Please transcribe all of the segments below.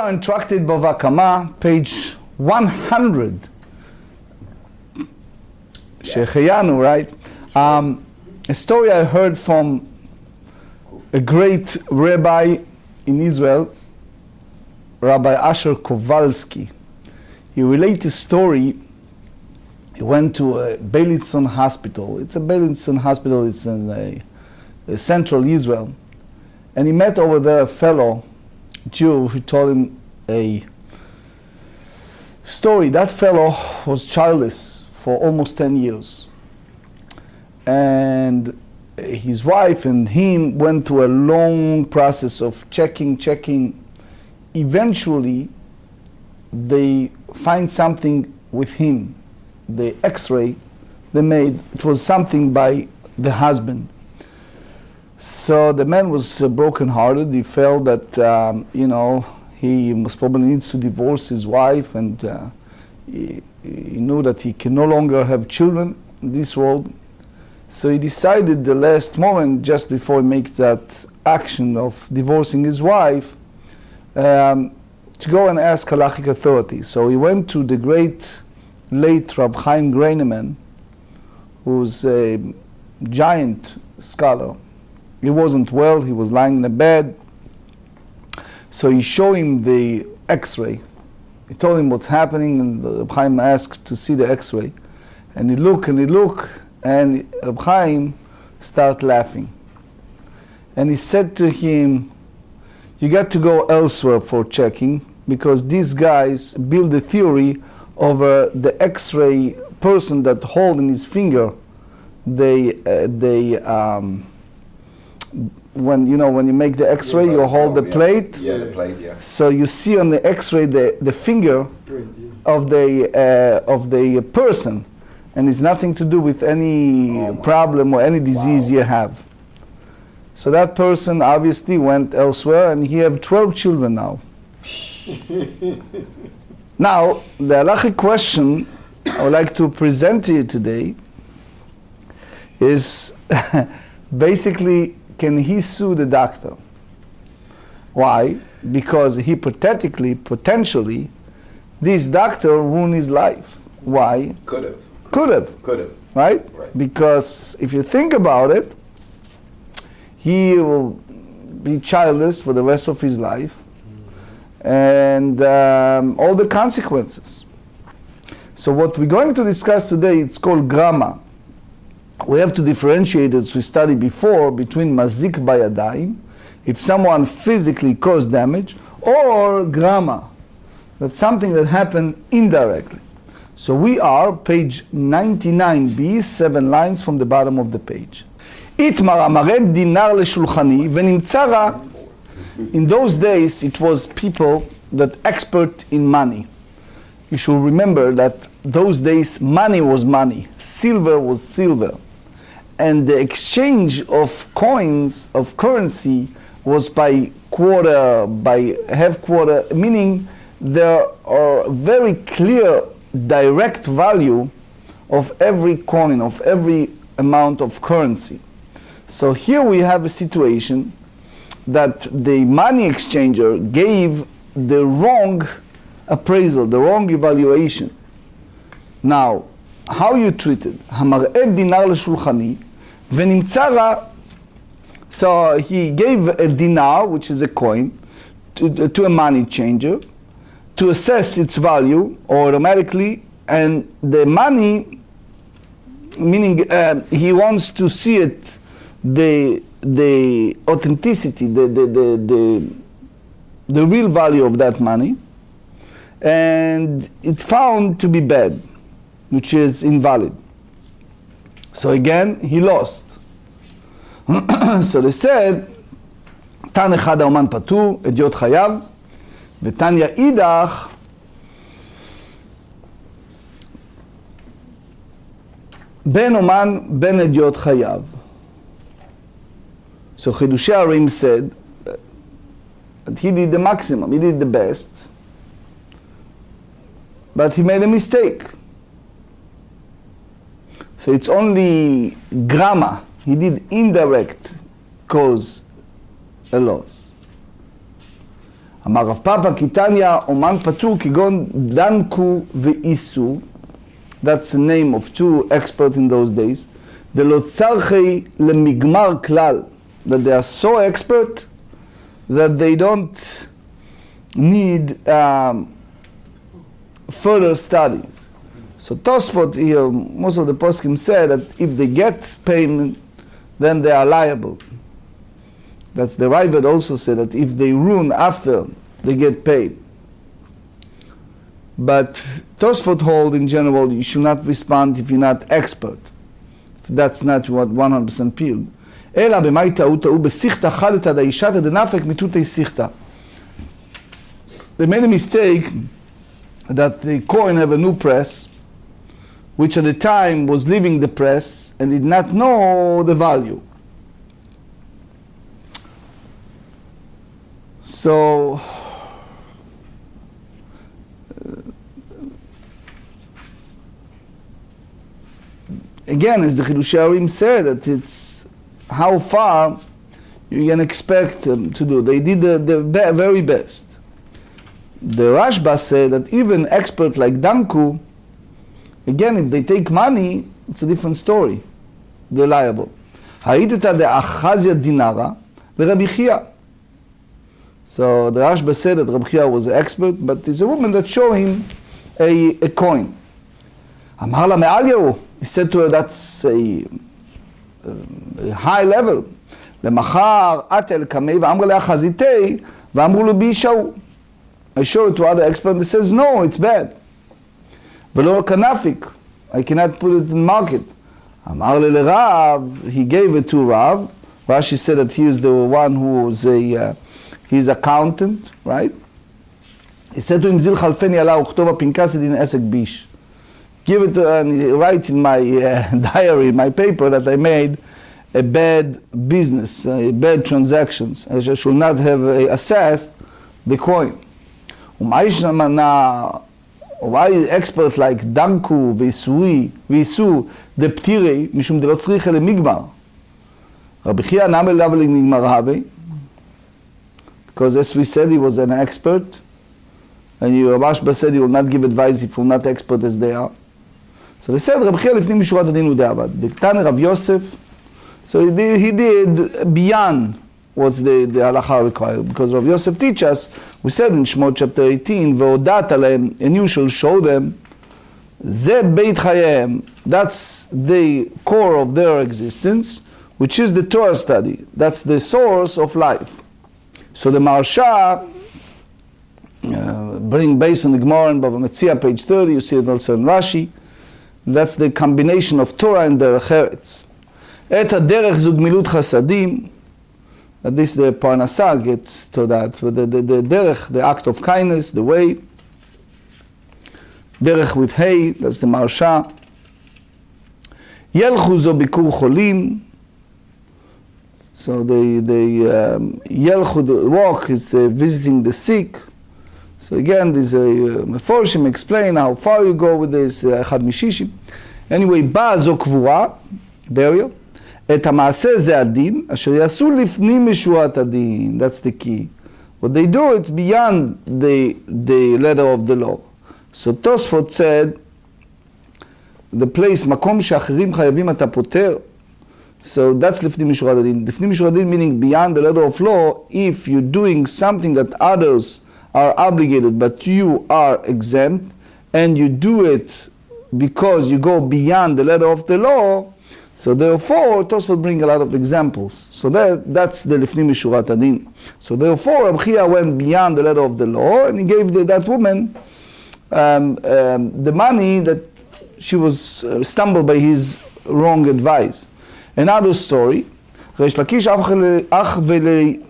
are in Tractate Bava Kamma, page 100. Shecheyanu, right? A story I heard from a great rabbi in Israel, Rabbi Asher Kowalski. He related a story. He went to a Beilinson hospital. It's a Beilinson hospital, it's in central Israel. And he met over there a fellow Jew who told him a story. That fellow was childless for almost 10 years. And his wife and him went through a long process of checking. Eventually, they find something with him. The x-ray they made, it was something by the husband. So the man was broken-hearted. He felt that, he most probably needs to divorce his wife, and he knew that he can no longer have children in this world. So he decided the last moment, just before he makes that action of divorcing his wife, to go and ask halachic authorities. So he went to the great late Rab Chaim Greineman, who's a giant scholar. He wasn't well, he was lying in a bed. So he showed him the x-ray. He told him what's happening, and Rab Chaim asked to see the x-ray. And he looked, and Rab Chaim started laughing. And he said to him, you got to go elsewhere for checking, because these guys build a theory over the x-ray person that hold in his finger, when you make the x-ray, you hold the plate. Yeah, the plate, yeah. So you see on the x-ray the finger of the person, and it's nothing to do with any problem or any disease you have. So that person obviously went elsewhere, and he have 12 children now. Now, the halachic question I would like to present to you today is basically, can he sue the doctor? Why? Because hypothetically, potentially, this doctor ruined his life. Why? Could have. Right? Because if you think about it, he will be childless for the rest of his life, and all the consequences. So what we're going to discuss today, it's called grammar. We have to differentiate, as we studied before, between mazik bayadayim, if someone physically caused damage, or grammar, that's something that happened indirectly. So we are page 99b, 7 lines from the bottom of the page. Itmar amaret dinar leshulchani v'nimtzara. In those days, it was people that expert in money. You should remember that those days, money was money, silver was silver, and the exchange of coins, of currency, was by quarter, by half quarter, meaning there are very clear, direct value of every coin, of every amount of currency. So here we have a situation that the money exchanger gave the wrong appraisal, the wrong evaluation. Now, how you treat it? Hamar'ed dinar l'shulchani v'nimtzara. So he gave a dinar, which is a coin, to a money changer to assess its value automatically, and the money, meaning he wants to see it, the authenticity, the real value of that money, and it found to be bad, which is invalid. So again, he lost. So they said, תן אחד האומן פטור, אדיוט חייב, ותן יאידך, בן אומן, בן אדיוט חייב. So Chidushei Harim said that he did the maximum, he did the best, but he made a mistake. So it's only grammar. He did indirect cause a loss. אמר רב פאפא קיטניה אומן פטור כגון דנקו ואיסו. That's the name of two experts in those days. דלא צרכי למגמר כלל. That they are so expert that they don't need further studies. So Tosfot here, most of the poskim said that if they get payment, then they are liable. That's the Ravid also said that if they ruin after, they get paid. But Tosfot hold in general, you should not respond if you're not expert. That's not what 100% peeled. אלא במאי טעות הוא בשיחתא חלתא דאישתא דנפק מתותי שיחתא. They made a mistake that the coin have a new press, which at the time was leaving the press and did not know the value. So again, as the Chidushei Harim said, that it's how far you can expect them to do. They did the very best. The Rashba said that even expert like Danku, again, if they take money, it's a different story. They're liable. Ha'iteta de'achazia dinara ve'Rabbi Chia. So the Rashba said that Rabbi Chia was an expert, but there's a woman that showed him a coin. Amar la me'alyahu. He said to her, that's a high level. למחר אתל קמי ואמר לה חזיתי ואמרו לו בי שהו. I show it to other experts and says no, it's bad. ולא כנפיק, I cannot put it in market. אמר לי לרב, he gave it to Rav. Rashi said that he is the one who was he's accountant, right? He said to him, זיל חלפני עלה וכתוב הפנקס דין עסק ביש. Give it and write in my diary, my paper, that I made a bad business, bad transactions. I should not have assessed the coin. Why experts like Danku, Visu, the Ptiri, Mishum de lo tzricha lemigmar. Rabbi Chia nam elav lemigmar, because as we said, he was an expert, and Rashba said he will not give advice if he will not expert as they are. So they said, Rabbi Chia lifnim mishurat adin u'de'avad. Diktane Rav Yosef, so he did beyond what's the halacha required. Because Rav Yosef teaches us, we said in Shemot chapter 18, ve'odat aleim, and you shall show them, ze beit chayem, that's the core of their existence, which is the Torah study. That's the source of life. So the Maharsha, bring based on the Gemarrah and Bava Meciah, page 30, you see it also in Rashi. That's the combination of Torah and the האחרות. את הדרך זו גמילות חסדים. At least the Parnasah gets to that. The derech, the act of kindness, the way. Derech with hay, that's the Maharsha. ילכו זו ביקור חולים. So ילכו, the walk is visiting the sick. So again, there's a Meforshim explain how far you go with this, אחד משישים. Anyway, בא זו קבורה, burial. את המעשה זה הדין, אשר יעשו לפנים משורת הדין. That's the key. What they do, it's beyond the letter of the law. So Tosfot said, the place, מקום שאחרים חייבים אתה פותר. So that's לפנים משורת הדין. לפנים משורת הדין meaning beyond the letter of law, if you're doing something that others are obligated, but you are exempt, and you do it because you go beyond the letter of the law, so therefore, Tosfot bring a lot of examples. So that's the Lifnim Mishurat Adin. So therefore, Rabbi Chia went beyond the letter of the law, and he gave that woman the money that she was stumbled by his wrong advice. Another story, Reish Lakish ach vele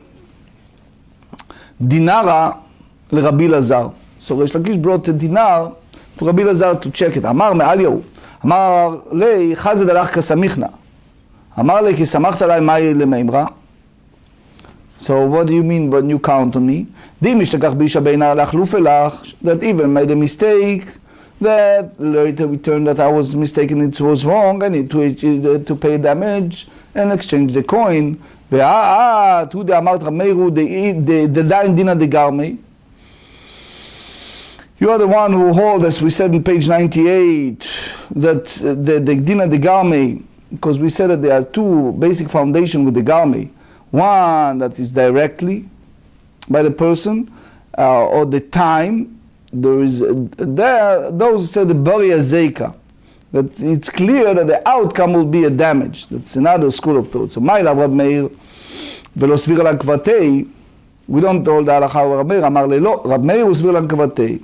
dinara לרבי אלעזר. So Reish Lakish brought a dinar to Rabbi Elazar to check it. אמר מעליהו, אמר לי, חזד הלך כסמיכנה. אמר לי, כי סמכת עליי מאי למימרה. So what do you mean when you count on me? די משתכח באישה בעינה להחלוף אלך, that even made a mistake, that later we turned that I was mistaken, it was wrong, I need to pay damage and exchange the coin. ואת, הוא דאמרת רב מאירו, דדיין דינא דגרמי. You are the one who hold, as we said in page 98, that the Dina de Garme, because we said that there are two basic foundations with the Garme. One that is directly by the person, or the time. There is those say the Baria Zeika, that it's clear that the outcome will be a damage. That's another school of thought. So Ma'ila Rab Meir velo svir al kvatei. We don't hold the halacha of Rab Meir. Amar lelo Rab Meir usvir al kvatei.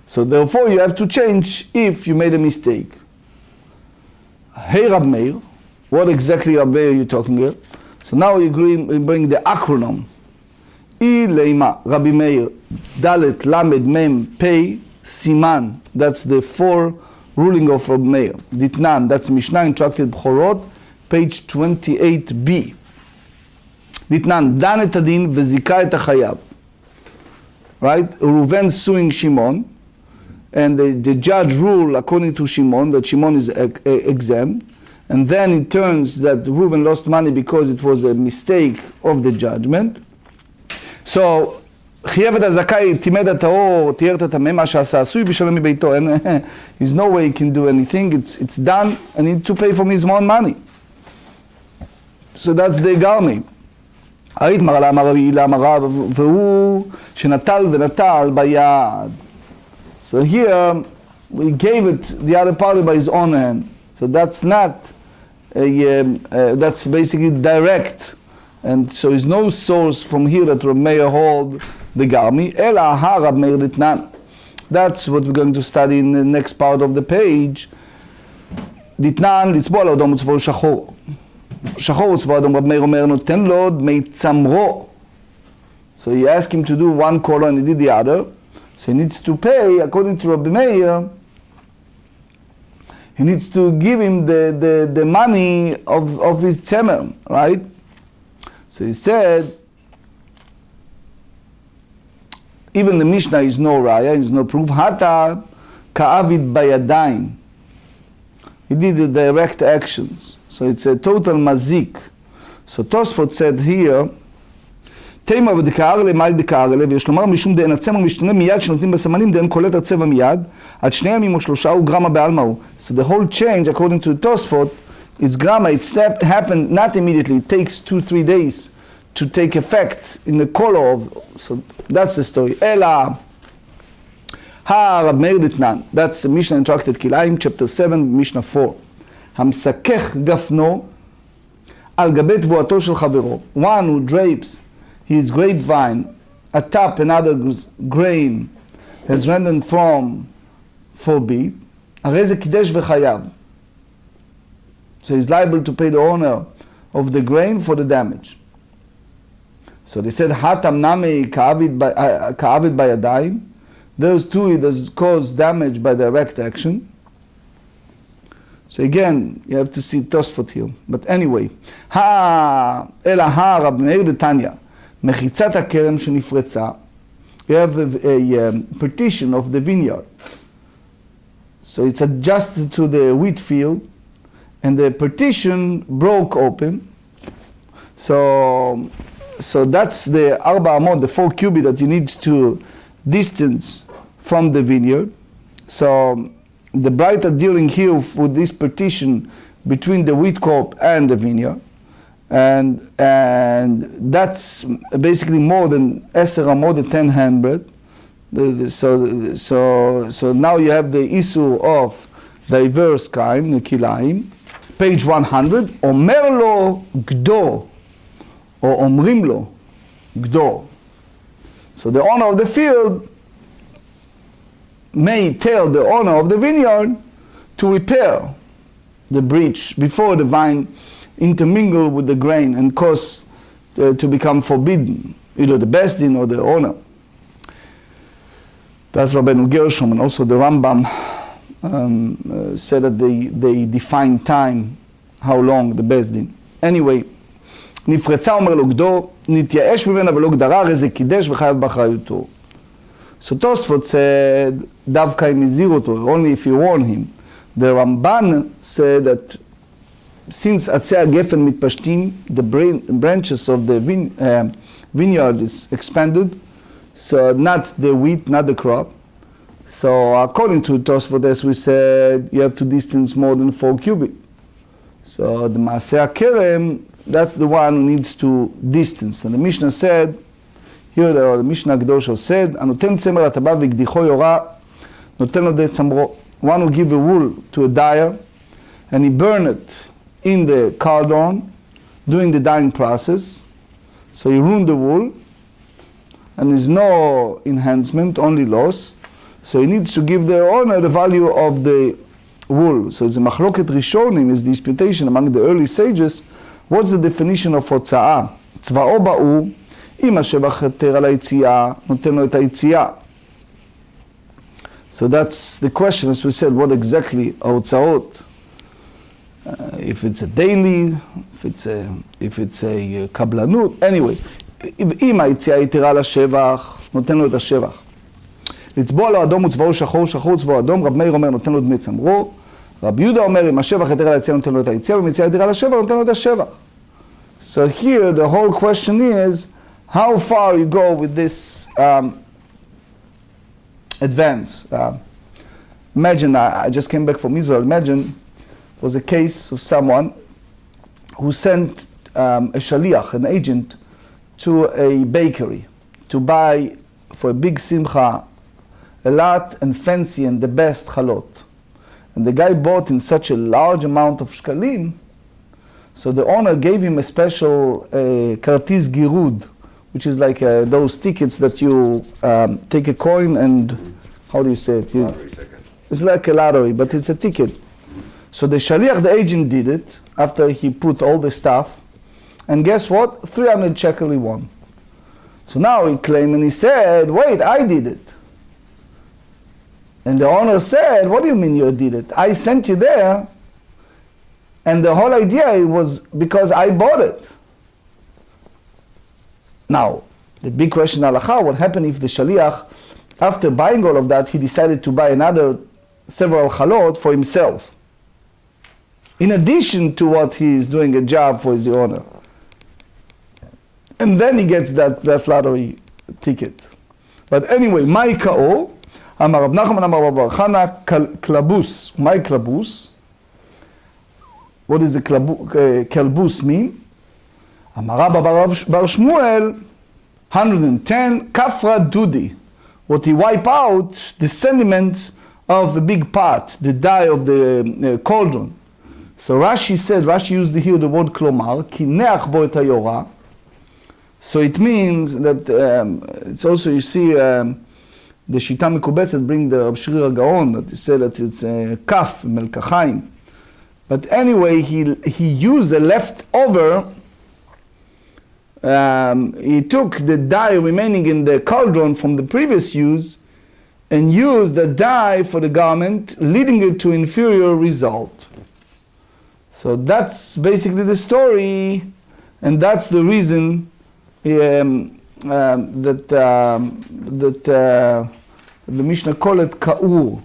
So therefore you have to change if you made a mistake. Hey Rab Meir, what exactly Rab Meir are you talking here? So now we bring the acronym. I leima Rabbi Meir Dalet Lamed Mem Pei Siman. That's the four ruling of Rabbi Meir. Ditnan, that's Mishnah in Tractate Bava Kamma, page 28b. Ditnan, Dan et adin vezika et hachayav. Right? Reuven suing Shimon. And the judge ruled according to Shimon that Shimon is exempt, and then it turns that Reuben lost money because it was a mistake of the judgment. So חייב את הזכאי, תימד הטהור, תיאר את הטמא, מה שעשה עשוי בשלם מביתו. There's no way he can do anything. It's done, and he need to pay from his own money. So that's the Garmi. היית מראה לאמר רבי הילה אמרה, והוא שנטל ונטל ביד. So here, we gave it the other party by his own hand. So that's not, that's basically direct. And so there's no source from here that Rabbi Meir hold the Garmi. Ela ha Rabbi Meir ditnan. That's what we're going to study in the next part of the page. ditnan, לצבוע לאדום וצבעו שחור. שחור וצבעו אדום, רבי מאיר אומר, נותן לו דמי צמרו. So he asked him to do one color and he did the other. So he needs to pay, according to Rabbi Meir, he needs to give him the money of his tzemer, right? So he said, even the Mishnah is no raya, is no proof. Hata ka'avid bayadayim. He did the direct actions. So it's a total mazik. So Tosfot said here, תימא ודקארלה למאי דקארלה, ויש לומר משום דאין הצמר משתנה מיד שנותנים בסמנים, דאין קולט הצבע מיד, עד 2 ימים או 3 הוא גרמה בעלמא הוא. So the whole change, according to Tosfot, is grama. It happened not immediately. It takes 2-3 days to take effect in the color of. So that's the story. Ela ha Rab Meir ditnan. That's the Mishnah in Tractate Kilayim, chapter 7, Mishnah 4. המסכך גפנו על גבי תבואתו של חברו. One who drapes his grapevine atop another grain has rendered from forbid. הרי זה קידש וחייב. So he's liable to pay the owner of the grain for the damage. So they said, Hatam nami ka'avid bayadayim. Those two, it does cause damage by direct action. So again, you have to see Tosfot here. But anyway, אלא רבי מאיר דתניא, מחיצת הכרם שנפרצה. You have a partition of the vineyard. So it's adjusted to the wheat field, and the partition broke open. So that's the arba amot, the 4 cubit that you need to distance from the vineyard. So the bright are dealing here with this partition between the wheat crop and the vineyard, and that's basically more than 10 more than 10 handbreadth. So now you have the issue of diverse kind, the kilaim. Page 100. Omer lo gdor, or omrim lo gdor. So the owner of the field may tell the owner of the vineyard to repair the breach before the vine intermingle with the grain and cause to become forbidden, either the Besdin or the owner. That's Rabbeinu Gershom, and also the Rambam said that they define time, how long the Besdin. Anyway, נפרצה אומר לו גדור, נתייאש ממנה ולא גדרה, הרי זה קידש וחייב באחריותו. So Tosfot said, דווקא אם הזהיר אותו, only if you warn him. The Ramban said that since עצי הגפן מתפשטים, the branches of the vineyard is expanded, So not the wheat, not the crop. So according to Tosfot, as we said, you have to distance more than 4 cubit. So the Maaseh Kerem, that's the one who needs to distance. And the Mishnah said, here the Mishnah Kedosha said, "Anoten tzemer ataba v'gdicho yora, noten lo de tzamro." One who give a wool to a dyer, and he burn it in the cauldron during the dyeing process. So he ruined the wool, and there's no enhancement, only loss. So he needs to give the owner the value of the wool. So it's a machloket rishonim, is disputation among the early sages. What's the definition of הוצאה? צבאו באו, אם השבח יתר על היציאה, נותן לו את היציאה. So that's the question, as we said, what exactly ההוצאות? If it's a daily, if it's a קבלנות, anyway, אם היציאה יתרה לשבח, נותן לו את השבח. לצבוע לו אדום וצבעו שחור, שחור וצבעו אדום, רב מאיר אומר נותן לו דמי צמרו, רב יהודה אומר אם השבח יתרה ליציאה נותן לו את היציאה, ואם היציאה יתרה לשבח נותן לו את השבח. So here the whole question is how far you go with this advance. Imagine, I just came back from Israel, imagine was a case of someone who sent a shaliach, an agent, to a bakery to buy for a big simcha a lot and fancy and the best chalot. And the guy bought in such a large amount of shkalim, so the owner gave him a special kartiz girud, which is like those tickets that you take a coin and, how do you say it? It's like a lottery, but it's a ticket. So the shaliach, the agent, did it after he put all the stuff, and guess what? 300 shekel he won. So now he claimed and he said, wait, I did it. And the owner said, what do you mean you did it? I sent you there, and the whole idea was because I bought it. Now, the big question, halacha, what happened if the shaliach, after buying all of that, he decided to buy several chalot for himself, in addition to what he is doing a job for his owner. And then he gets that lottery ticket. But anyway, my ka'o, Amar Rav Nachman Amar Rav Bar Chana klabus. My klabus. What does the klabus mean? Amar Rabba Bar Shmuel, 110 kafra dudi. What he wipe out the sediments of a big pot, the dye of the cauldron. So Rashi said, Rashi used here the word klomar, kineach bo et hayora. So it means that it's also, you see, the Shita Mekubetzet bring the Rab Shrir HaGaon, that he said that it's kaf, melkachayim. But anyway, he used the leftover, he took the dye remaining in the cauldron from the previous use, and used the dye for the garment, leading it to inferior result. So that's basically the story, and that's the reason that the Mishnah call it ka'ur.